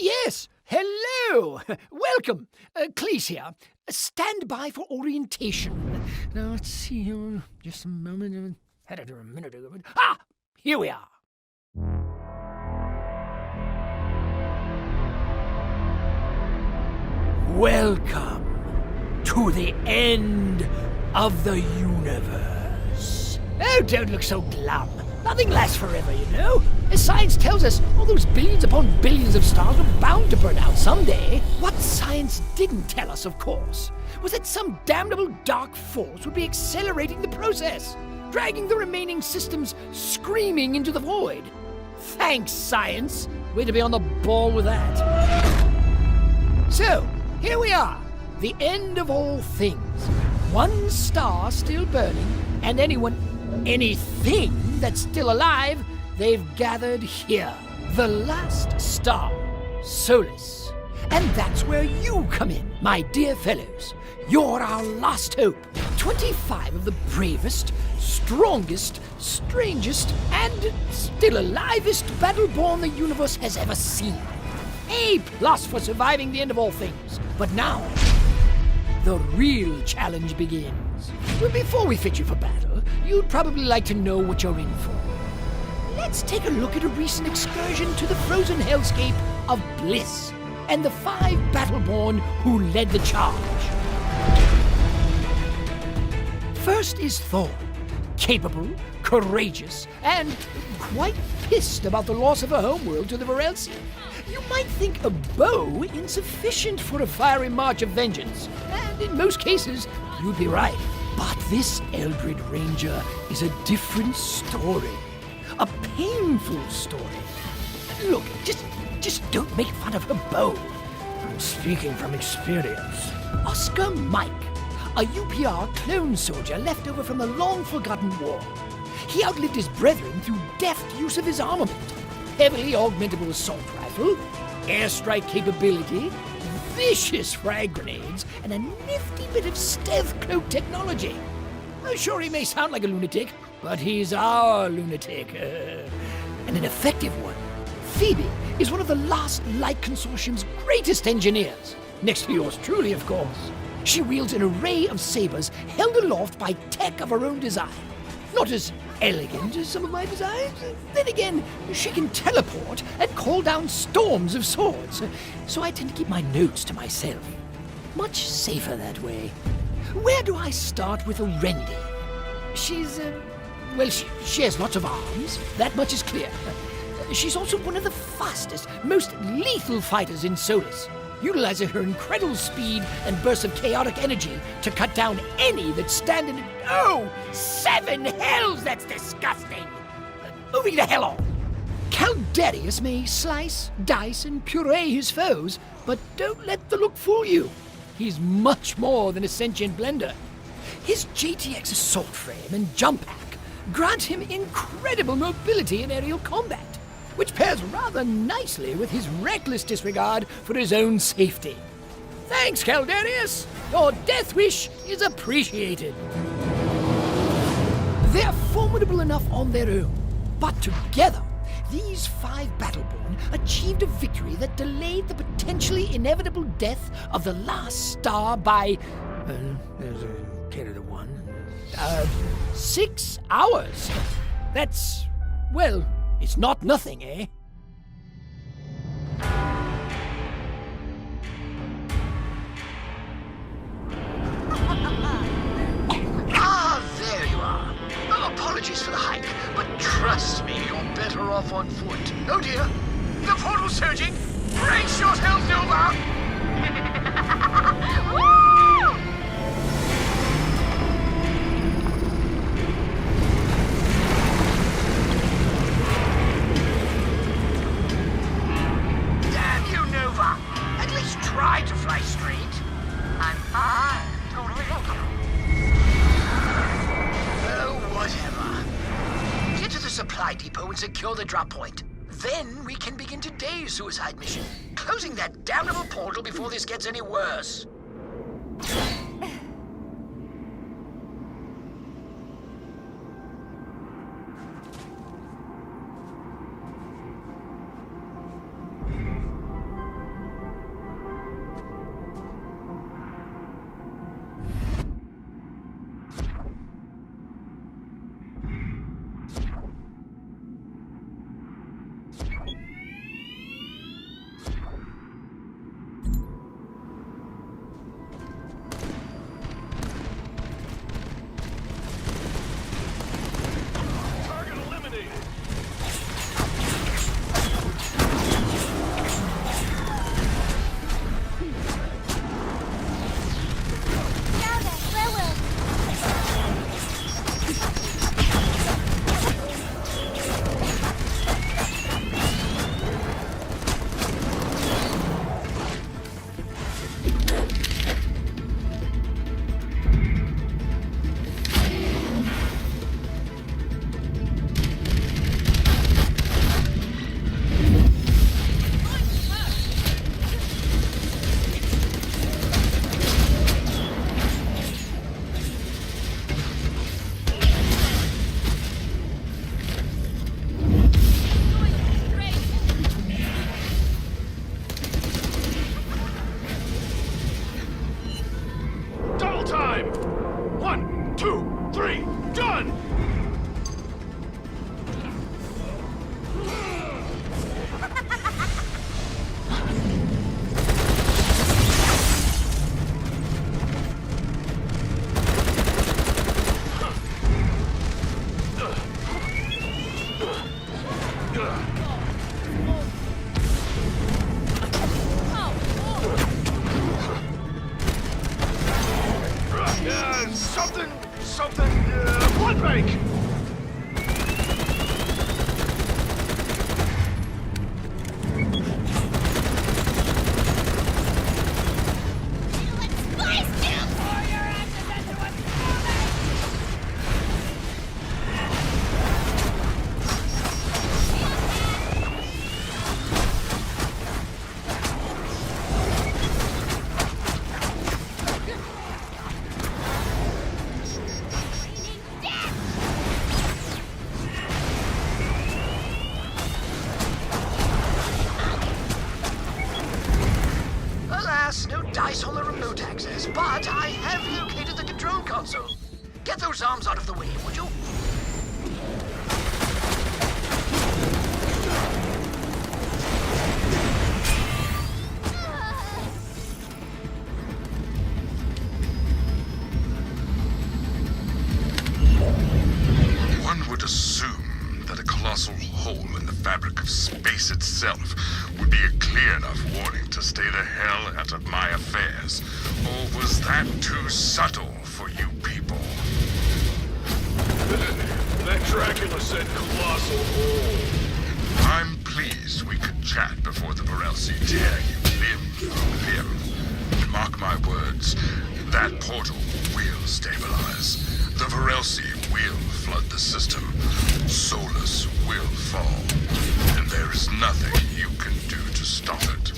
Yes! Hello! Welcome! Cleese here. Stand by for orientation. Now, let's see here. Just a moment. Had it a minute ago. Here we are. Welcome to the end of the universe. Oh, don't look so glum. Nothing lasts forever, you know. As science tells us, all those billions upon billions of stars are bound to burn out someday. What science didn't tell us, of course, was that some damnable dark force would be accelerating the process, dragging the remaining systems screaming into the void. Thanks, science. Way to be on the ball with that. So, here we are, the end of all things. One star still burning, and anything that's still alive, they've gathered here. The last star, Solus. And that's where you come in, my dear fellows. You're our last hope. 25 of the bravest, strongest, strangest, and still alivest Battleborn the universe has ever seen. A+ for surviving the end of all things. But now, the real challenge begins. Well, before we fit you for battle, you'd probably like to know what you're in for. Let's take a look at a recent excursion to the frozen hellscape of Bliss and the 5 Battleborn who led the charge. First is Thor, capable, courageous, and quite pissed about the loss of her homeworld to the Varelsi. You might think a bow insufficient for a fiery march of vengeance, and in most cases, you'd be right. But this Eldred Ranger is a different story. A painful story. Look, just don't make fun of her bow. I'm speaking from experience. Oscar Mike, a UPR clone soldier left over from the long-forgotten war. He outlived his brethren through deft use of his armament. Heavily augmentable assault rifle, airstrike capability, vicious frag grenades, and a nifty bit of stealth cloak technology. Sure, he may sound like a lunatic, but he's our lunatic. And an effective one. Phoebe is one of the last Light Consortium's greatest engineers. Next to yours truly, of course. She wields an array of sabers held aloft by tech of her own design. Not as elegant as some of my designs. Then again, she can teleport and call down storms of swords. So I tend to keep my notes to myself. Much safer that way. Where do I start with Orendi? She's, she has lots of arms. That much is clear. She's also one of the fastest, most lethal fighters in Solus, utilizing her incredible speed and bursts of chaotic energy to cut down any that stand in... Oh, 7 hells, that's disgusting! Moving the hell on. Caldarius may slice, dice, and puree his foes, but don't let the look fool you. He's much more than a sentient blender. His JTX assault frame and jump pack grant him incredible mobility in aerial combat, which pairs rather nicely with his reckless disregard for his own safety. Thanks, Caldarius! Your death wish is appreciated. They're formidable enough on their own, but together, these 5 Battleborn achieved a victory that delayed the potentially inevitable death of the last star by... there's a carry the one. 6 hours. That's... well, it's not nothing, eh? There you are. Oh, apologies for the hype, but trust me, you're better off on foot. Oh dear, the portal's surging. Brace yourselves, Nova! Woo! Damn you, Nova! At least try to fly straight. And I totally help you. Oh, whatever. Get to the supply depot and secure the drop point. Then we can begin today's suicide mission, closing that damnable portal before this gets any worse. 2, 3, done! Blood bank! No dice on the remote access, but I have located the control console. Get those arms out of the way, would you? One would assume that a colossal hole in the fabric of space itself would be a clear enough warning to stay the hell out of my affairs. Or was that too subtle for you people? That Dracula said colossal hole. I'm pleased we could chat before the Varelsi tear you limb from limb. Mark my words, that portal will stabilize. The Varelsi will flood the system. Solus will fall. And there is nothing you can do to stop it.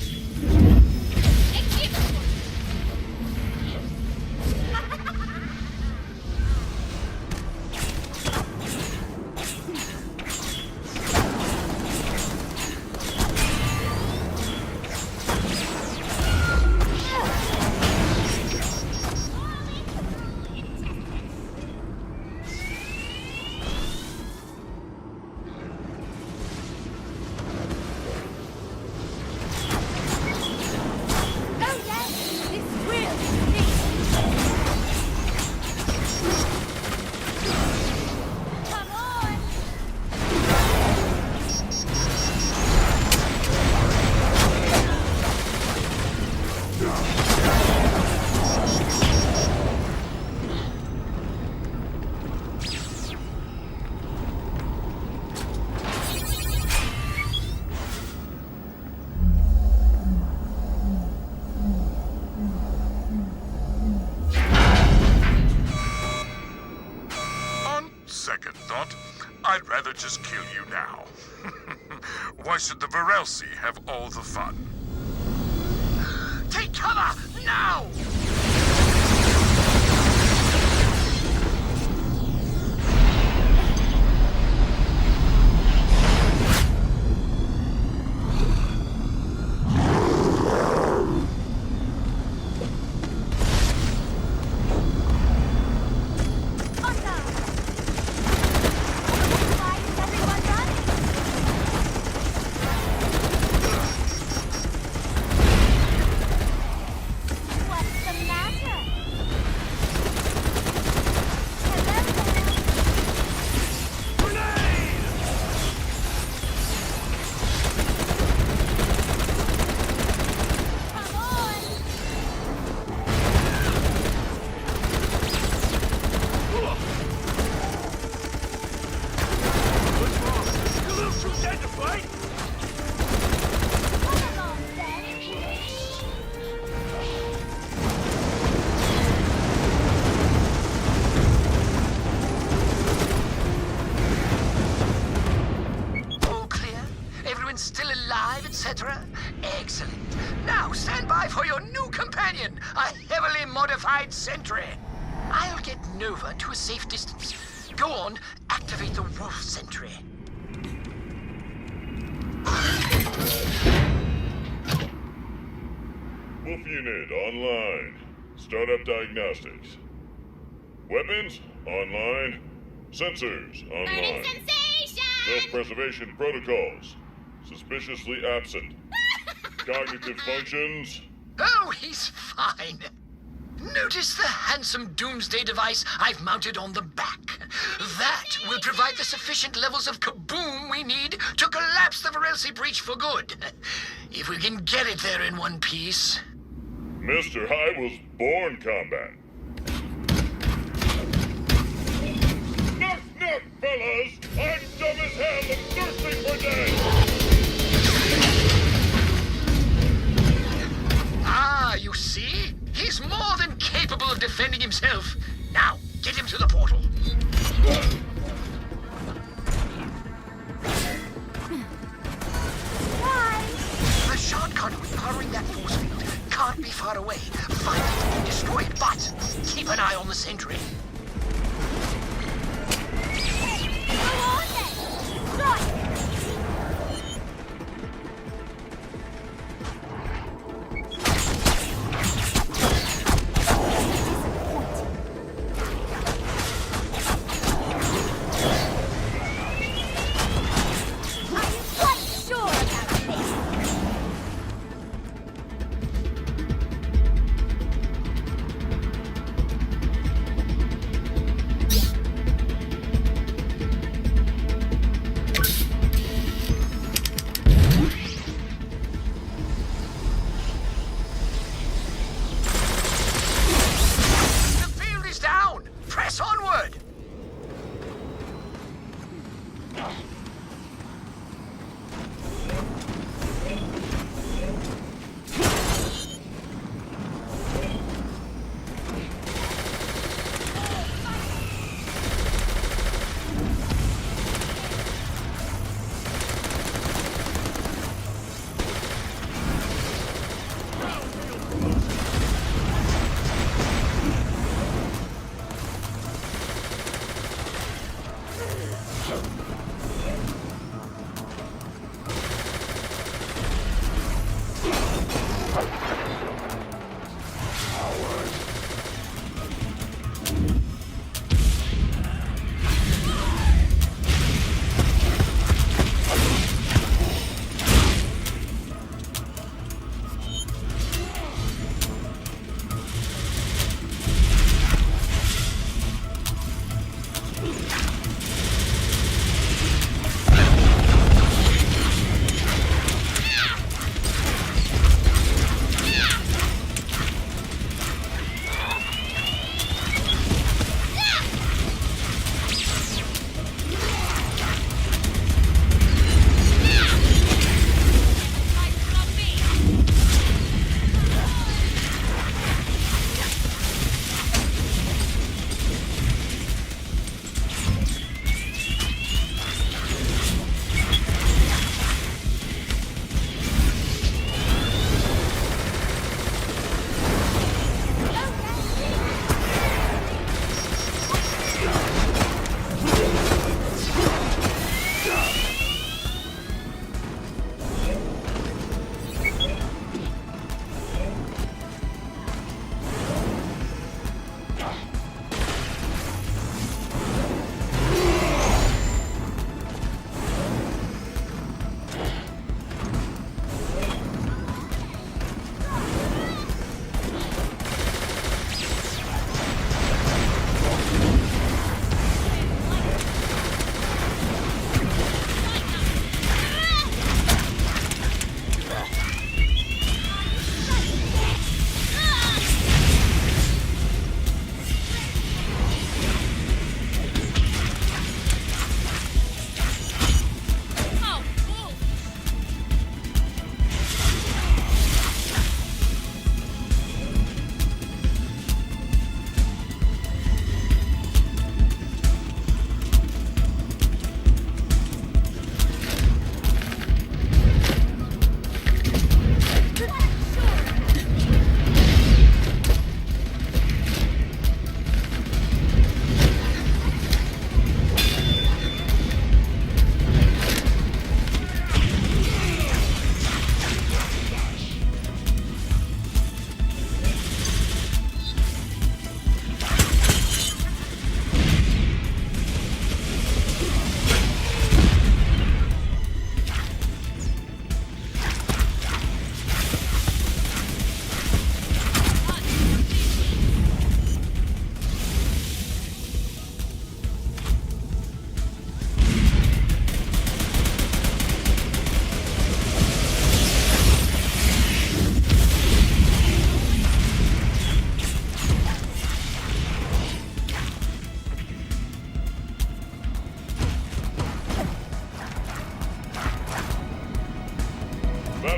Second thought, I'd rather just kill you now. Why should the Varelsi have all the fun? Take cover, now! Excellent. Now stand by for your new companion, a heavily modified sentry. I'll get Nova to a safe distance. Go on, activate the wolf sentry. Wolf unit online. Start up diagnostics. Weapons? Online. Sensors? Online. Self-preservation protocols? Suspiciously absent. Cognitive functions? Oh, he's fine. Notice the handsome doomsday device I've mounted on the back. That will provide the sufficient levels of kaboom we need to collapse the Varelsi breach for good. If we can get it there in one piece. Mr. I was born combat. Knock, knock, fellas! I'm dumb as hell and thirsting for death! Ah, you see? He's more than capable of defending himself. Now, get him to the portal. The shard conduit powering that force field can't be far away. Find it and destroy it, but keep an eye on the sentry. Go on then! Right!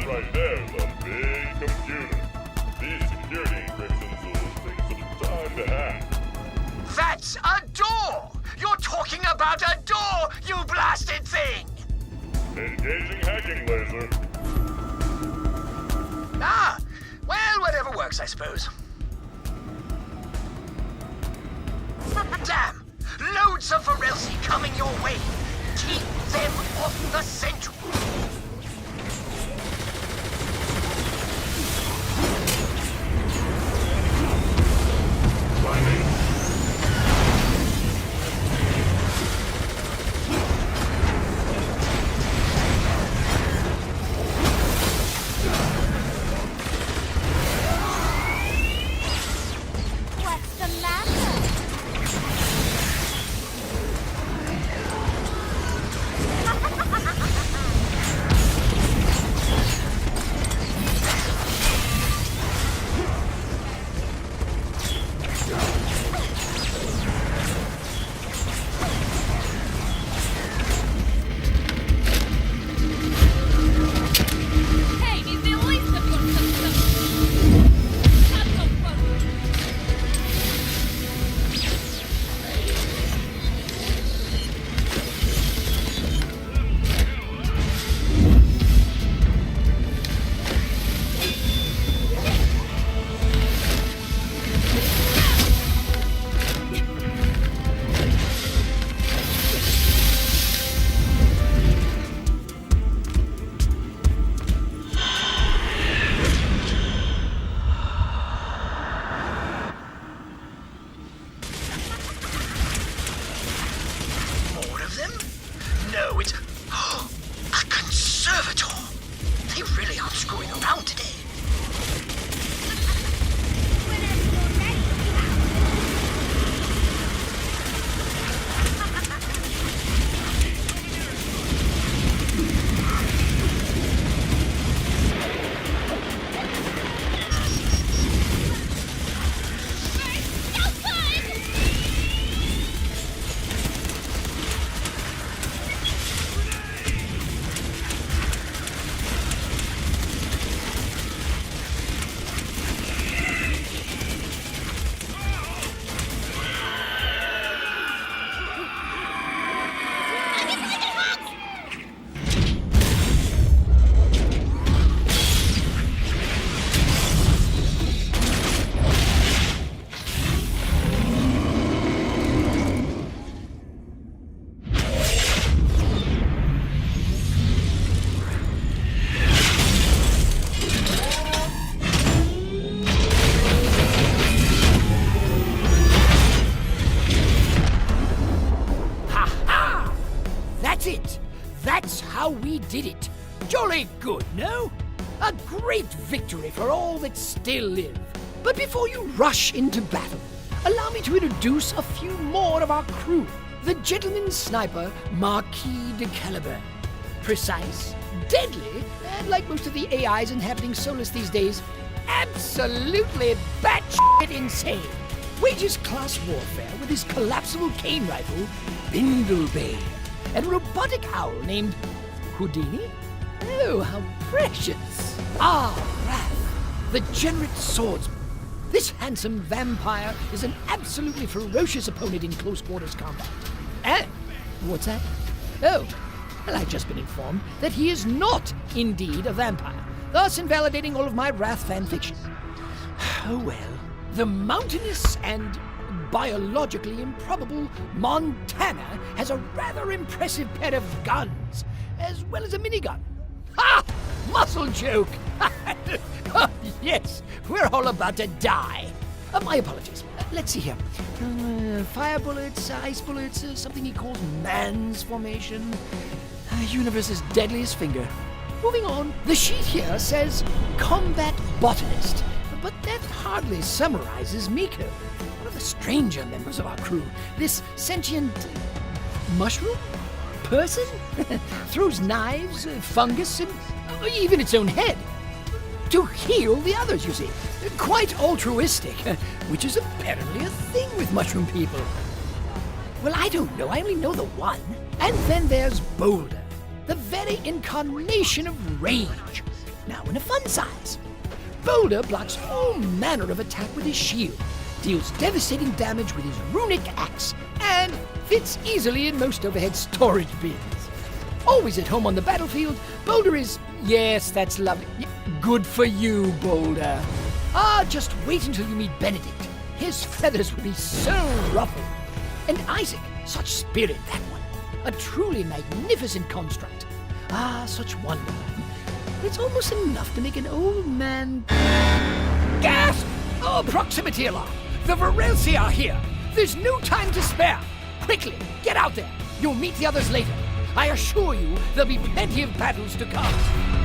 That right there's a big computer. These security encryptions will take some time to hack. That's a door! You're talking about a door, you blasted thing! Engaging hacking laser. Ah, well, whatever works, I suppose. Damn! Loads of Varelsi coming your way! Keep them off the central! What's the matter? Hey, is the oyster More of them? No, it's... a conservator! They really aren't screwing around today. That's it! That's how we did it! Jolly good, no? A great victory for all that still live. But before you rush into battle, allow me to introduce a few more of our crew. The gentleman sniper, Marquis de Caliban. Precise, deadly, and like most of the AIs inhabiting Solus these days, absolutely batshit insane. Wages class warfare with his collapsible cane rifle, Bindlebane, and a robotic owl named Houdini? Oh, how precious. Ah, Wrath, the generate swordsman. This handsome vampire is an absolutely ferocious opponent in close quarters combat. And, what's that? Oh, well, I've just been informed that he is not indeed a vampire, thus invalidating all of my Wrath fanfiction. Oh well. The mountainous and biologically improbable Montana has a rather impressive pair of guns, as well as a minigun. Ha! Muscle joke! Oh, yes, we're all about to die. My apologies. Let's see here. Fire bullets, ice bullets, something he calls man's formation. Universe's deadliest finger. Moving on, the sheet here says combat botanist, but that hardly summarizes Miko, one of the stranger members of our crew. This sentient mushroom? Person? Throws knives, fungus, and even its own head. To heal the others, you see. Quite altruistic, which is apparently a thing with mushroom people. Well, I don't know. I only know the one. And then there's Boulder, the very incarnation of rage. now in a fun size. Boulder blocks all manner of attack with his shield, deals devastating damage with his runic axe, and fits easily in most overhead storage bins. Always at home on the battlefield, Boulder is, yes, that's lovely, good for you, Boulder. Ah, just wait until you meet Benedict. His feathers will be so ruffled. And Isaac, such spirit, that one. A truly magnificent construct. Ah, such wonder. It's almost enough to make an old man gasp! Oh, proximity alarm! The Varelsi are here! There's no time to spare! Quickly, get out there! You'll meet the others later. I assure you, there'll be plenty of battles to come.